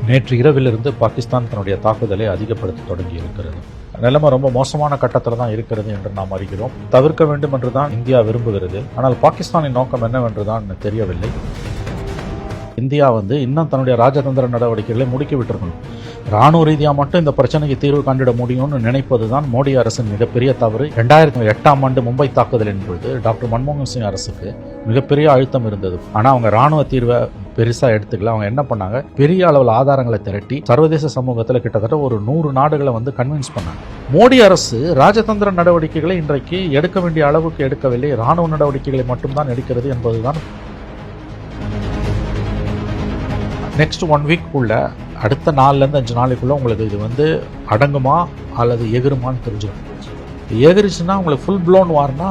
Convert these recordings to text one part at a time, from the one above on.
நேற்று இரவிலிருந்து பாகிஸ்தான் தன்னுடைய தாக்குதலை அதிகப்படுத்த தொடங்கி இருக்கிறது. நிலைமை ரொம்ப மோசமான கட்டத்தில் தான் இருக்கிறது என்று நாம் அறிகிறோம். தவிர்க்க வேண்டும் என்று தான் இந்தியா விரும்புகிறது. ஆனால் பாகிஸ்தானின் நோக்கம் என்னவென்று தான் தெரியவில்லை. இந்தியா இன்னும் தன்னுடைய ராஜதந்திர நடவடிக்கைகளை முடுக்கி விட்டிருக்கணும். ராணுவ ரீதியாக மட்டும் இந்த பிரச்சனைக்கு தீர்வு கண்டிட முடியும்னு நினைப்பது தான் மோடி அரசின் மிகப்பெரிய தவறு. 2008 மும்பை தாக்குதலின் பொழுது டாக்டர் மன்மோகன் சிங் அரசுக்கு மிகப்பெரிய அழுத்தம் இருந்தது. ஆனால் அவங்க ராணுவ தீர்வை பெருசாக எடுத்துக்கல. அவங்க என்ன பண்ணாங்க, பெரிய அளவில் ஆதாரங்களை திரட்டி சர்வதேச சமூகத்தில் கிட்டத்தட்ட ஒரு 100 நாடுகளை கன்வின்ஸ் பண்ணாங்க. மோடி அரசு ராஜதந்திர நடவடிக்கைகளை இன்றைக்கு எடுக்க வேண்டிய அளவுக்கு எடுக்கவில்லை, ராணுவ நடவடிக்கைகளை மட்டும்தான் எடுக்கிறது என்பதுதான். நெக்ஸ்ட் 1 வீக்குள்ள அடுத்த 4லேருந்து 5 நாளைக்குள்ள உங்களுக்கு இது அடங்குமா அல்லது எகிருமான்னு தெரிஞ்சுக்கணும். எகிரிச்சுன்னா உங்களுக்கு ஃபுல் ப்ளோன் வார்னா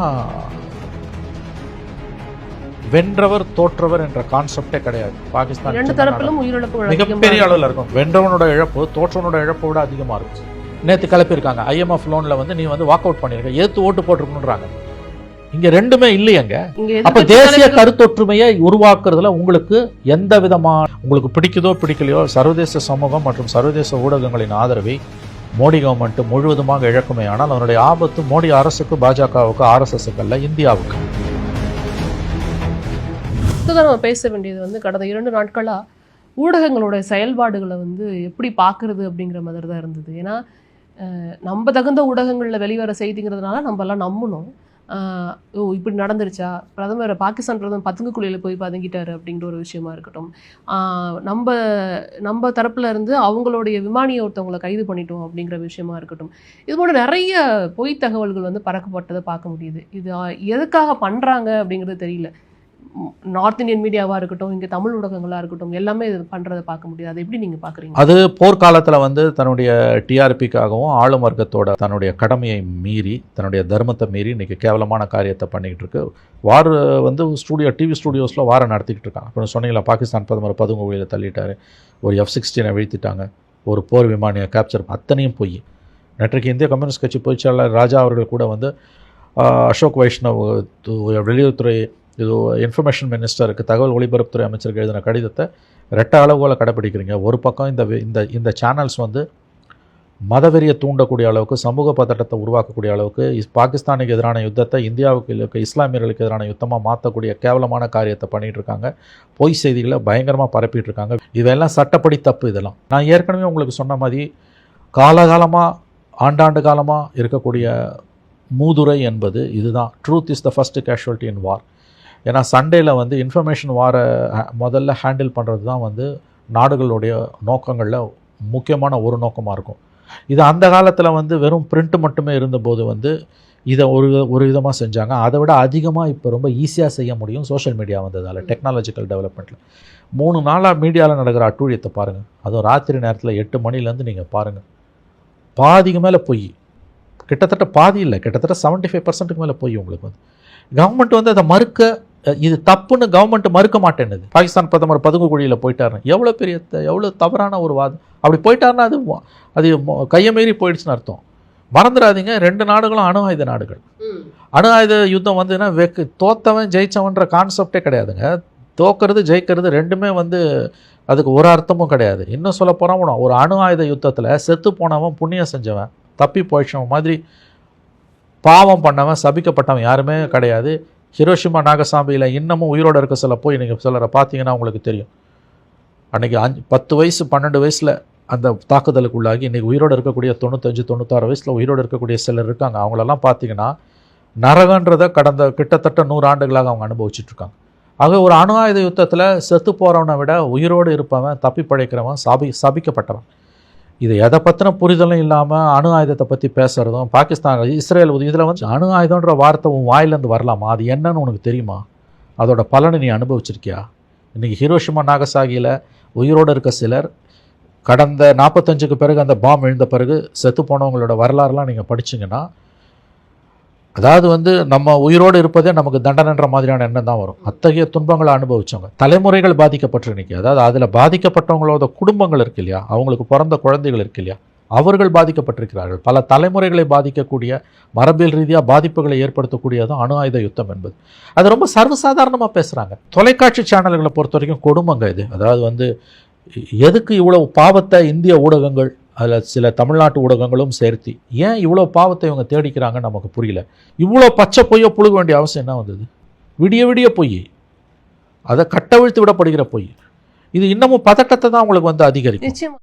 வென்றவர் தோற்றவர் என்ற கான்செப்டே கிடையாது. பாகிஸ்தான் இரண்டு தரப்பிலும் உயிரிழப்பு மிகப்பெரிய அளவில் இருக்கும். வென்றவனோட இழப்பு தோற்றவனோட இழப்பை விட அதிகமாக இருக்கும். நேற்று கிளப்பியிருக்காங்க IMF லோனில் நீ வாக் அவுட் பண்ணிருக்க, ஏத்து ஓட்டு போட்டிருக்கணுன்றாங்க. இங்க ரெண்டுமே இல்லையங்க. அப்ப தேசிய கருத்தொற்றுமையை உருவாக்குறதுல உங்களுக்கு எந்த விதமான உங்களுக்கு பிடிக்குதோ பிடிக்கலையோ சர்வதேச சமூகம் மற்றும் சர்வதேச ஊடகங்களின் ஆதரவை மோடி கவர்மெண்ட் முழுவதுமாக இழக்குமே. ஆனால் அதனுடைய ஆபத்து மோடி அரசுக்கு, பாஜகவுக்கு, RSSக்கு அல்ல, இந்தியாவுக்கு. நம்ம பேச வேண்டியது கடந்த 2 நாட்களா ஊடகங்களோட செயல்பாடுகளை எப்படி பார்க்கறது அப்படிங்கிற மாதிரி தான் இருந்தது. ஏன்னா நம்ம தகுந்த ஊடகங்களில் வெளிவர செய்திங்கிறதுனால நம்ம எல்லாம் நம்பணும். இப்படி நடந்துருச்சா, பாகிஸ்தான் பிரதமர் பதுங்குக்குழியில் போய் பதுங்கிட்டாரு அப்படிங்கிற ஒரு விஷயமா இருக்கட்டும், நம்ம தரப்புல இருந்து அவங்களுடைய விமானியை ஒருத்தவங்களை கைது பண்ணிட்டோம் அப்படிங்கிற விஷயமா இருக்கட்டும், இது போல நிறைய பொய் தகவல்கள் பறக்கப்பட்டதை பார்க்க முடியுது. இது எதுக்காக பண்றாங்க அப்படிங்கிறது தெரியல. நார்த் இந்தியன் மீடியாவா இருக்கட்டும், இங்க தமிழ் ஊடகங்களா இருக்கட்டும், எல்லாமே இது பண்றதை பார்க்க முடியாது. அது எப்படி நீங்க பாக்குறீங்க? அது போர்க்காலத்துல தன்னுடைய TRPக்காகவும் ஆளும் வர்க்கத்தோட தன்னுடைய கடமையை மீறி, தன்னுடைய தர்மத்தை மீறி இன்னைக்கு கேவலமான காரியத்தை பண்ணிக்கிட்டு இருக்கு. வார் டிவி ஸ்டூடியோஸ்ல வாரம் நடத்திக்கிட்டு இருக்காங்க. இப்போ சொன்னீங்களா, பாகிஸ்தான் பிரதமர் பதுங்குழியில் தள்ளிட்டாரு, ஒரு F-16 வீழ்த்திட்டாங்க, ஒரு போர் விமானியை கேப்சர், அத்தனையும் போய். நேற்றைக்கு இந்திய கம்யூனிஸ்ட் கட்சி பொதுச்செயலாளர் ராஜா அவர்கள் கூட அசோக் வைஷ்ணவ் வெளியுறவுத்துறை இன்ஃபர்மேஷன் மினிஸ்டருக்கு, தகவல் ஒலிபரப்புத்துறை அமைச்சருக்கு எழுதின கடிதத்தை ரெட்ட அளவுகளை கடைப்பிடிக்கிறீங்க. ஒரு பக்கம் இந்த சேனல்ஸ் மதவெறியை தூண்டக்கூடிய அளவுக்கு, சமூக பதட்டத்தை உருவாக்கக்கூடிய அளவுக்கு, பாகிஸ்தானுக்கு எதிரான யுத்தத்தை இந்தியாவுக்கு இஸ்லாமியர்களுக்கு எதிரான யுத்தமாக மாற்றக்கூடிய கேவலமான காரியத்தை பண்ணிகிட்டு இருக்காங்க. பொய் செய்திகளை பயங்கரமாக பரப்பிட்டு இருக்காங்க. இதெல்லாம் சட்டப்படி தப்பு. இதெல்லாம் நான் ஏற்கனவே உங்களுக்கு சொன்ன மாதிரி காலகாலமாக, ஆண்டாண்டு காலமாக இருக்கக்கூடிய மூதுரை என்பது இதுதான். ட்ரூத் இஸ் த ஃபர்ஸ்ட் கேஷுவல்ட்டி இன் வார். ஏன்னா சண்டேல இன்ஃபர்மேஷன் வாரை முதல்ல ஹேண்டில் பண்ணுறது தான் நாடுகளுடைய நோக்கங்களில் முக்கியமான ஒரு நோக்கமாக இருக்கும். இது அந்த காலத்தில் வெறும் பிரிண்ட் மட்டுமே இருந்தபோது இதை ஒரு விதமாக செஞ்சாங்க. அதை விட அதிகமாக இப்போ ரொம்ப ஈஸியாக செய்ய முடியும் சோஷியல் மீடியா வந்ததால், டெக்னாலஜிக்கல் டெவலப்மெண்ட்டில். 3 நாளாக மீடியாவில் நடக்கிற அட்டூழியத்தை பாருங்கள். அதுவும் ராத்திரி நேரத்தில் 8 மணிலேருந்து நீங்கள் பாருங்கள். பாதிக்கு மேலே போய், கிட்டத்தட்ட பாதி இல்லை, கிட்டத்தட்ட 75% மேலே போய் உங்களுக்கு கவர்மெண்ட் அதை மறுக்க, இது தப்புன்னு கவர்மெண்ட் மறுக்க மாட்டேன்னுது. பாகிஸ்தான் பிரதமர் பதுங்குக்குழியில் போயிட்டாரு, எவ்வளோ தவறான ஒரு வாதம். அப்படி போயிட்டாருன்னா அது கையை மீறி போயிடுச்சுன்னு அர்த்தம். மறந்துடாதீங்க, 2 நாடுகளும் அணு ஆயுத நாடுகள். அணு ஆயுத யுத்தம் தோத்தவன் ஜெயிச்சவன்ற கான்செப்டே கிடையாதுங்க. தோக்கிறது ஜெயிக்கிறது ரெண்டுமே அதுக்கு ஒரு அர்த்தமும் கிடையாது. இன்னும் சொல்ல போனால், ஒரு அணு ஆயுத யுத்தத்தில் செத்து போனவன், புண்ணியம் செஞ்சவன், தப்பி போயிடுச்சவன் மாதிரி பாவம் பண்ணவன், சபிக்கப்பட்டவன் யாருமே கிடையாது. ஹிரோஷிமா நாகசாமியில் இன்னமும் உயிரோடு இருக்க போய் நீங்கள் சிலரை பார்த்தீங்கன்னா உங்களுக்கு தெரியும். அன்றைக்கி 10 வயசு 12 வயசில் அந்த தாக்குதலுக்கு உள்ளாகி இன்றைக்கி உயிரோடு இருக்கக்கூடிய 95-96 வயசில் உயிரோடு இருக்கக்கூடிய சிலர் இருக்காங்க. அவங்களெல்லாம் பார்த்தீங்கன்னா நரகன்றதை கடந்த கிட்டத்தட்ட 100 ஆண்டுகளாக அவங்க அனுபவிச்சுட்ருக்காங்க. ஆக ஒரு அணு ஆயுத யுத்தத்தில் செத்து போகிறவனை விட உயிரோடு இருப்பவன், தப்பி பழைக்கிறவன், சபிக்கப்பட்டவன். இது எதை பற்றின புரிதலும் இல்லாமல் அணு ஆயுதத்தை பற்றி பேசுகிறதும், பாகிஸ்தான், இஸ்ரேல் இதில் அணு ஆயுதன்ற வார்த்தை உன் வாயிலேருந்து வரலாமா? அது என்னன்னு உனக்கு தெரியுமா? அதோட பலனை நீ அனுபவிச்சிருக்கியா? இன்றைக்கி ஹிரோஷிமா நாகசாகியில் உயிரோடு இருக்க சிலர் கடந்த 45க்கு பிறகு, அந்த பாம் விழுந்த பிறகு செத்து போனவங்களோட வரலாறுலாம் நீங்கள் படிச்சிங்கன்னா, அதாவது நம்ம உயிரோடு இருப்பதே நமக்கு தண்டனைன்ற மாதிரியான எண்ணம் தான் வரும். அத்தகைய துன்பங்களை அனுபவிச்சவங்க, தலைமுறைகள் பாதிக்கப்பட்டு இன்னைக்கு, அதாவது அதில் பாதிக்கப்பட்டவங்களோட குடும்பங்கள் இருக்கு இல்லையா, அவங்களுக்கு பிறந்த குழந்தைகள் இருக்கு இல்லையா, அவர்கள் பாதிக்கப்பட்டிருக்கிறார்கள். பல தலைமுறைகளை பாதிக்கக்கூடிய, மரபியல் ரீதியாக பாதிப்புகளை ஏற்படுத்தக்கூடியதும் அணு ஆயுத யுத்தம் என்பது. அது ரொம்ப சர்வசாதாரணமாக பேசுகிறாங்க. தொலைக்காட்சி சேனல்களை பொறுத்த வரைக்கும் கொடுமைங்க இது. அதாவது எதுக்கு இவ்வளவு பாவத்தை இந்திய ஊடகங்கள் அதில் சில தமிழ்நாட்டு ஊடகங்களும் சேர்த்து ஏன் இவ்வளோ பாவத்தை இவங்க தேடிக்கிறாங்கன்னு நமக்கு புரியல. இவ்வளோ பச்சை பொய்யை புழுக வேண்டிய அவசியம் என்ன வந்தது? விடிய விடிய பொய், அதை கட்டவிழ்த்து விடப்படுகிற பொய், இது இன்னமும் பதட்டத்தை தான் உங்களுக்கு வந்து அதிகரிக்கும். நிச்சயமா